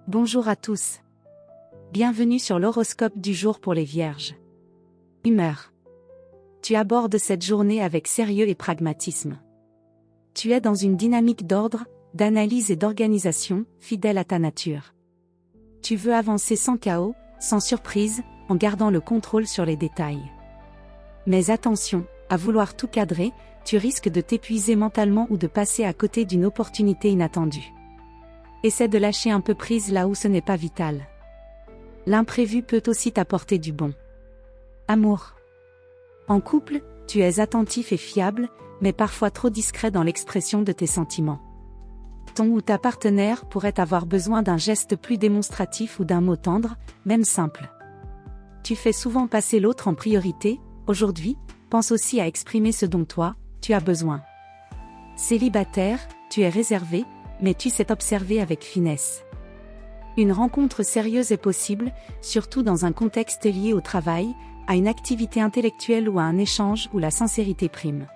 Bonjour à tous. Bienvenue sur l'horoscope du jour pour les Vierges. Humeur. Tu abordes cette journée avec sérieux et pragmatisme. Tu es dans une dynamique d'ordre, d'analyse et d'organisation, fidèle à ta nature. Tu veux avancer sans chaos, sans surprise, en gardant le contrôle sur les détails. Mais attention, à vouloir tout cadrer, tu risques de t'épuiser mentalement ou de passer à côté d'une opportunité inattendue. Essaie de lâcher un peu prise là où ce n'est pas vital. L'imprévu peut aussi t'apporter du bon. Amour. En couple, tu es attentif et fiable, mais parfois trop discret dans l'expression de tes sentiments. Ton ou ta partenaire pourrait avoir besoin d'un geste plus démonstratif ou d'un mot tendre, même simple. Tu fais souvent passer l'autre en priorité. Aujourd'hui, pense aussi à exprimer ce dont toi, tu as besoin. Célibataire, tu es réservé, mais tu sais t'observer avec finesse. Une rencontre sérieuse est possible, surtout dans un contexte lié au travail, à une activité intellectuelle ou à un échange où la sincérité prime.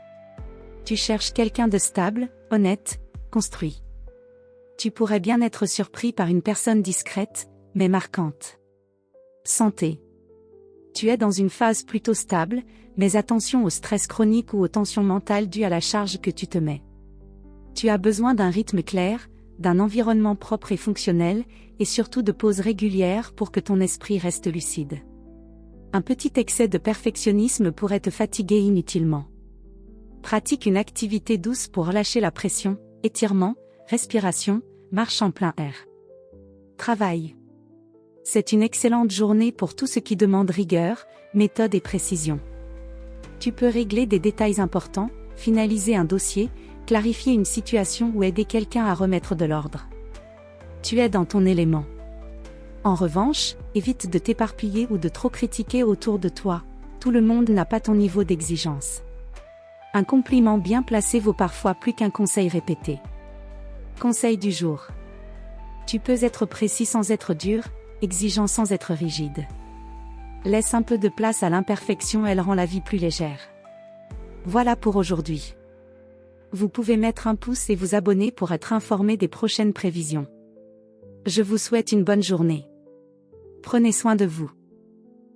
Tu cherches quelqu'un de stable, honnête, construit. Tu pourrais bien être surpris par une personne discrète, mais marquante. Santé. Tu es dans une phase plutôt stable, mais attention au stress chronique ou aux tensions mentales dues à la charge que tu te mets. Tu as besoin d'un rythme clair, d'un environnement propre et fonctionnel, et surtout de pauses régulières pour que ton esprit reste lucide. Un petit excès de perfectionnisme pourrait te fatiguer inutilement. Pratique une activité douce pour relâcher la pression, étirement, respiration, marche en plein air. Travail. C'est une excellente journée pour tout ce qui demande rigueur, méthode et précision. Tu peux régler des détails importants, finaliser un dossier, clarifier une situation ou aider quelqu'un à remettre de l'ordre. Tu es dans ton élément. En revanche, évite de t'éparpiller ou de trop critiquer autour de toi. Tout le monde n'a pas ton niveau d'exigence. Un compliment bien placé vaut parfois plus qu'un conseil répété. Conseil du jour. Tu peux être précis sans être dur, exigeant sans être rigide. Laisse un peu de place à l'imperfection, elle rend la vie plus légère. Voilà pour aujourd'hui. Vous pouvez mettre un pouce et vous abonner pour être informé des prochaines prévisions. Je vous souhaite une bonne journée. Prenez soin de vous.